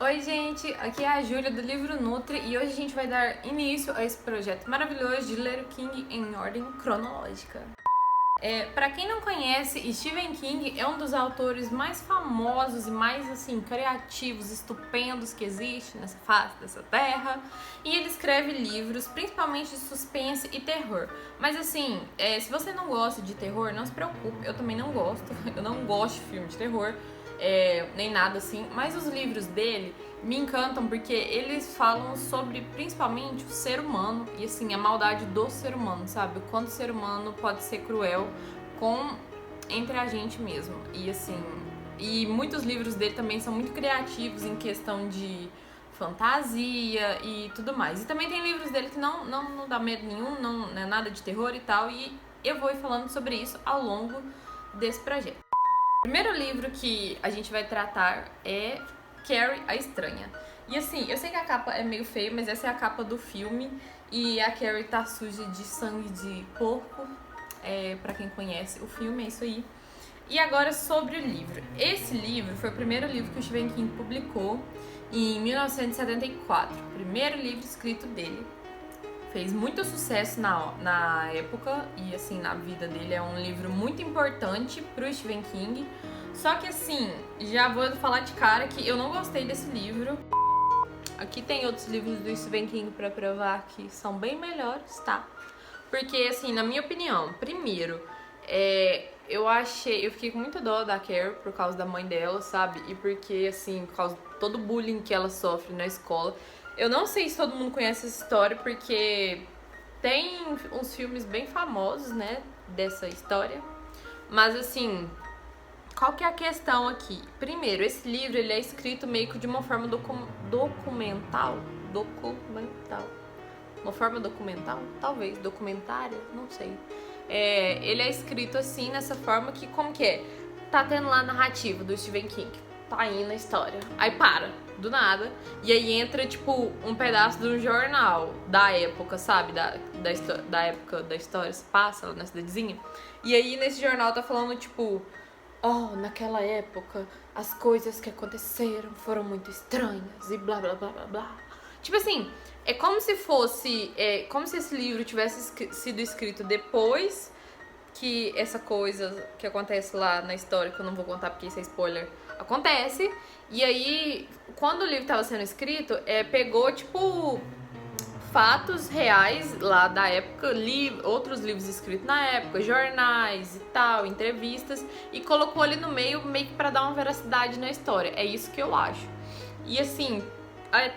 Oi gente, aqui é a Júlia do Livro Nutri e hoje a gente vai dar início a esse projeto maravilhoso de ler o King em ordem cronológica. Para quem não conhece, Stephen King é um dos autores mais famosos e mais criativos, estupendos que existe nessa face dessa terra, e ele escreve livros principalmente de suspense e terror. Mas se você não gosta de terror, não se preocupe, eu também não gosto, eu não gosto de filme de terror. Nem nada assim, mas os livros dele me encantam porque eles falam sobre principalmente o ser humano e a maldade do ser humano, sabe? O quanto o ser humano pode ser cruel entre a gente mesmo. E muitos livros dele também são muito criativos em questão de fantasia e tudo mais. E também tem livros dele que não dá medo nenhum, não é nada de terror e tal, e eu vou ir falando sobre isso ao longo desse projeto. O primeiro livro que a gente vai tratar é Carrie a Estranha. E eu sei que a capa é meio feia, mas essa é a capa do filme e a Carrie tá suja de sangue de porco. Pra quem conhece o filme, é isso aí. E agora sobre o livro. Esse livro foi o primeiro livro que o Stephen King publicou em 1974. O primeiro livro escrito dele. Fez muito sucesso na época e na vida dele. É um livro muito importante pro Stephen King. Só que já vou falar de cara que eu não gostei desse livro. Aqui tem outros livros do Stephen King pra provar que são bem melhores, tá? Porque na minha opinião, primeiro, eu fiquei com muita dó da Carrie por causa da mãe dela, sabe? E porque por causa de todo o bullying que ela sofre na escola. Eu não sei se todo mundo conhece essa história, porque tem uns filmes bem famosos, né, dessa história. Mas qual que é a questão aqui? Primeiro, esse livro ele é escrito meio que de uma forma documental. Uma forma documental? Talvez, documentária, não sei. Ele é escrito nessa forma que, como que é? Tá tendo lá a narrativa do Stephen King, tá indo a história. Aí para, do nada, e aí entra, um pedaço de um jornal da época, sabe? Da época da história, se passa lá na cidadezinha. E aí, nesse jornal tá falando, naquela época, as coisas que aconteceram foram muito estranhas e blá, blá, blá, blá, blá. É como se fosse... como se esse livro tivesse sido escrito depois que essa coisa que acontece lá na história, que eu não vou contar porque isso é spoiler, acontece. E aí, quando o livro estava sendo escrito, pegou, fatos reais lá da época, outros livros escritos na época, jornais e tal, entrevistas, e colocou ali no meio que pra dar uma veracidade na história. É isso que eu acho. E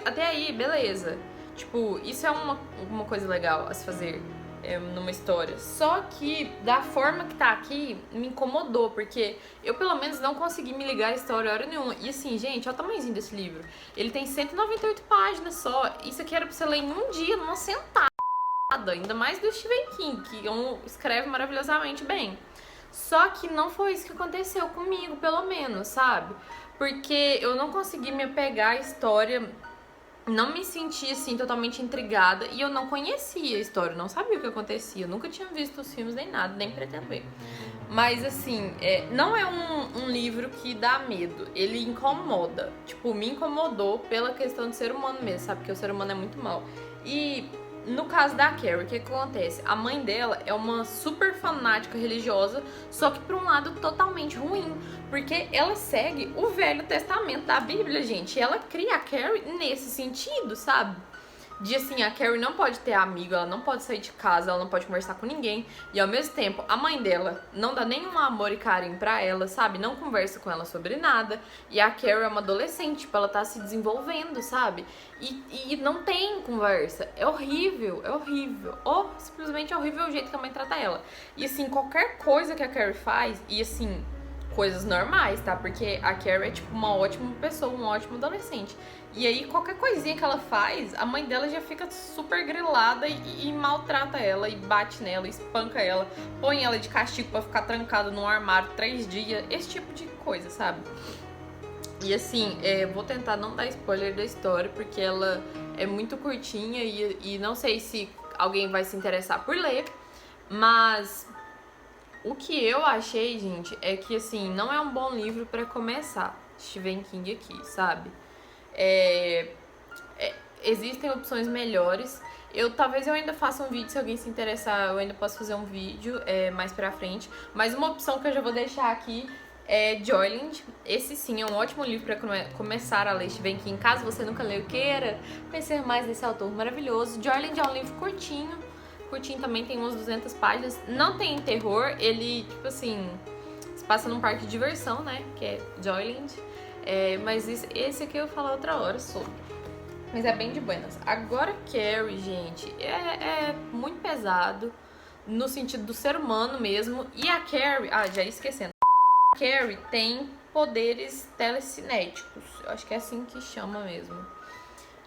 até aí, beleza. Isso é uma coisa legal a se fazer numa história. Só que, da forma que tá aqui, me incomodou, porque eu, pelo menos, não consegui me ligar à história hora nenhuma. E gente, olha o tamanhozinho desse livro. Ele tem 198 páginas só. Isso aqui era pra você ler em um dia, numa sentada. Ainda mais do Stephen King, que escreve maravilhosamente bem. Só que não foi isso que aconteceu comigo, pelo menos, sabe? Porque eu não consegui me apegar à história, não me senti totalmente intrigada, e eu não conhecia a história, não sabia o que acontecia, eu nunca tinha visto os filmes nem nada, nem pretendo ver. Mas não é um livro que dá medo, ele incomoda, me incomodou pela questão do ser humano mesmo, sabe? Porque o ser humano é muito mau. E no caso da Carrie, o que acontece? A mãe dela é uma super fanática religiosa, só que por um lado totalmente ruim, porque ela segue o Velho Testamento da Bíblia, gente. E ela cria a Carrie nesse sentido, sabe? De a Carrie não pode ter amigo, ela não pode sair de casa, ela não pode conversar com ninguém. E ao mesmo tempo, a mãe dela não dá nenhum amor e carinho pra ela, sabe? Não conversa com ela sobre nada. E a Carrie é uma adolescente, ela tá se desenvolvendo, sabe? E não tem conversa. É horrível, é horrível. Simplesmente é horrível o jeito que a mãe trata ela. E qualquer coisa que a Carrie faz, coisas normais, tá? Porque a Carrie é uma ótima pessoa, um ótimo adolescente. E aí, qualquer coisinha que ela faz, a mãe dela já fica super grilada e maltrata ela, e bate nela, espanca ela, põe ela de castigo pra ficar trancada num armário 3 dias, esse tipo de coisa, sabe? E vou tentar não dar spoiler da história, porque ela é muito curtinha e não sei se alguém vai se interessar por ler, mas o que eu achei, gente, é que não é um bom livro pra começar, Stephen King aqui, sabe? Existem opções melhores. Talvez eu ainda faça um vídeo, se alguém se interessar, eu ainda posso fazer um vídeo mais pra frente. Mas uma opção que eu já vou deixar aqui é Joyland. Esse sim é um ótimo livro pra começar a ler Stephen King, caso você nunca leu queira conhecer mais desse autor maravilhoso. Joyland é um livro curtinho também, tem umas 200 páginas. Não tem terror, ele, tipo assim, se passa num parque de diversão, né, que é Joyland. Mas esse aqui eu vou falar outra hora sobre. Mas é bem de buenas. Agora, Carrie, gente, é muito pesado no sentido do ser humano mesmo. E a Carrie, já ia esquecendo. A Carrie tem poderes telecinéticos. Eu acho que é assim que chama mesmo.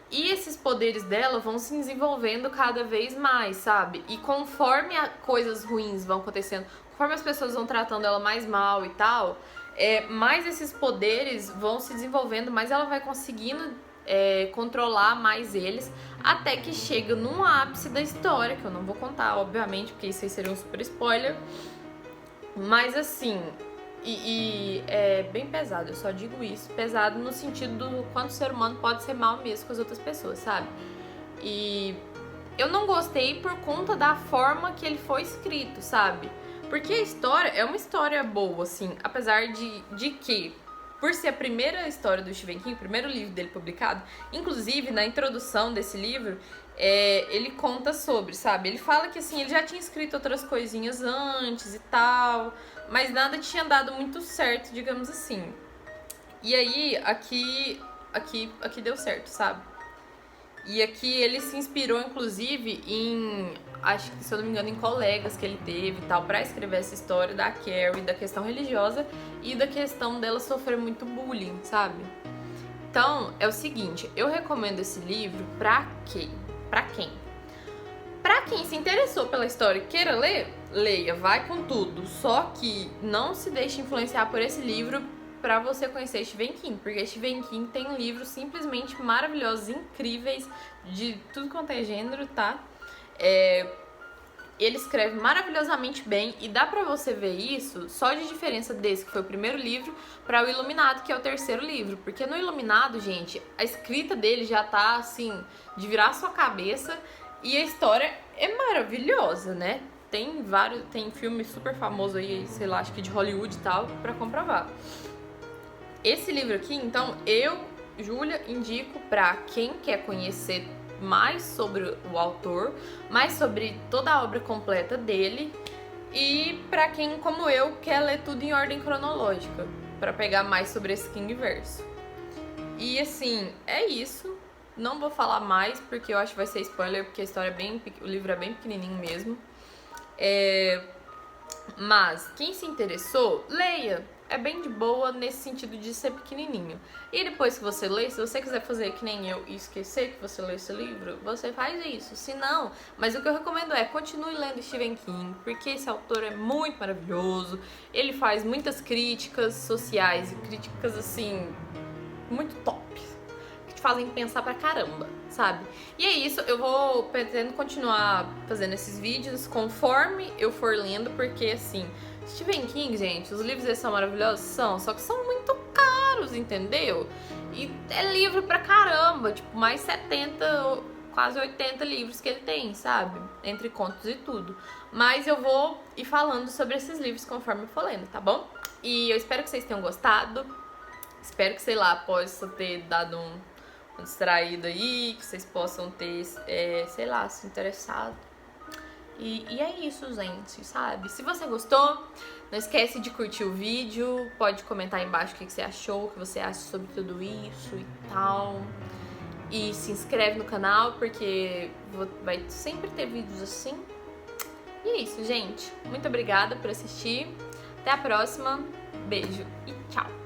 E esses poderes dela vão se desenvolvendo cada vez mais, sabe? E conforme coisas ruins vão acontecendo, conforme as pessoas vão tratando ela mais mal e tal, mais esses poderes vão se desenvolvendo, mais ela vai conseguindo controlar mais eles, até que chega num ápice da história, que eu não vou contar, obviamente, porque isso aí seria um super spoiler. Mas assim, é bem pesado, eu só digo isso. Pesado no sentido do quanto o ser humano pode ser mal mesmo com as outras pessoas, sabe? E eu não gostei por conta da forma que ele foi escrito, sabe? Porque a história é uma história boa, assim, apesar de que, por ser a primeira história do Stephen King, o primeiro livro dele publicado, inclusive na introdução desse livro, ele conta sobre, sabe? Ele fala que assim, ele já tinha escrito outras coisinhas antes e tal, mas nada tinha dado muito certo, digamos assim. E aí, aqui deu certo, sabe? E aqui ele se inspirou, inclusive, acho que, se eu não me engano, em colegas que ele teve e tal, pra escrever essa história da Carrie, da questão religiosa e da questão dela sofrer muito bullying, sabe? Então, é o seguinte, eu recomendo esse livro pra quê? Pra quem? Pra quem se interessou pela história e queira ler, leia, vai com tudo. Só que não se deixe influenciar por esse livro pra você conhecer Stephen King, porque Stephen King tem livros simplesmente maravilhosos, incríveis, de tudo quanto é gênero, tá? Ele escreve maravilhosamente bem e dá pra você ver isso só de diferença desse, que foi o primeiro livro, pra o Iluminado, que é o terceiro livro. Porque no Iluminado, gente, a escrita dele já tá, assim, de virar a sua cabeça e a história é maravilhosa, né? Tem filme super famoso aí, sei lá, acho que de Hollywood e tal, pra comprovar. Esse livro aqui, então, eu, Júlia, indico pra quem quer conhecer mais sobre o autor, mais sobre toda a obra completa dele, e pra quem, como eu, quer ler tudo em ordem cronológica, pra pegar mais sobre esse Kingverso. E assim, é isso. Não vou falar mais, porque eu acho que vai ser spoiler, porque a história o livro é bem pequenininho mesmo. Mas quem se interessou, leia. É bem de boa nesse sentido de ser pequenininho. E depois que você lê, se você quiser fazer que nem eu e esquecer que você leu esse livro, você faz isso. Se não, mas o que eu recomendo continue lendo Stephen King, porque esse autor é muito maravilhoso. Ele faz muitas críticas sociais e críticas, assim, muito top, que te fazem pensar pra caramba, sabe? E é isso, eu pretendo continuar fazendo esses vídeos conforme eu for lendo, porque assim, Stephen King, gente, os livros dele são maravilhosos? São, só que são muito caros, entendeu? E é livro pra caramba, tipo, mais 70, quase 80 livros que ele tem, sabe? Entre contos e tudo. Mas eu vou ir falando sobre esses livros conforme eu for lendo, tá bom? E eu espero que vocês tenham gostado. Espero que, sei lá, possa ter dado um distraído aí, que vocês possam ter, sei lá, se interessado. E é isso, gente, sabe? Se você gostou, não esquece de curtir o vídeo, pode comentar aí embaixo o que você achou, o que você acha sobre tudo isso e tal. E se inscreve no canal, porque vai sempre ter vídeos assim. E é isso, gente. Muito obrigada por assistir. Até a próxima. Beijo e tchau!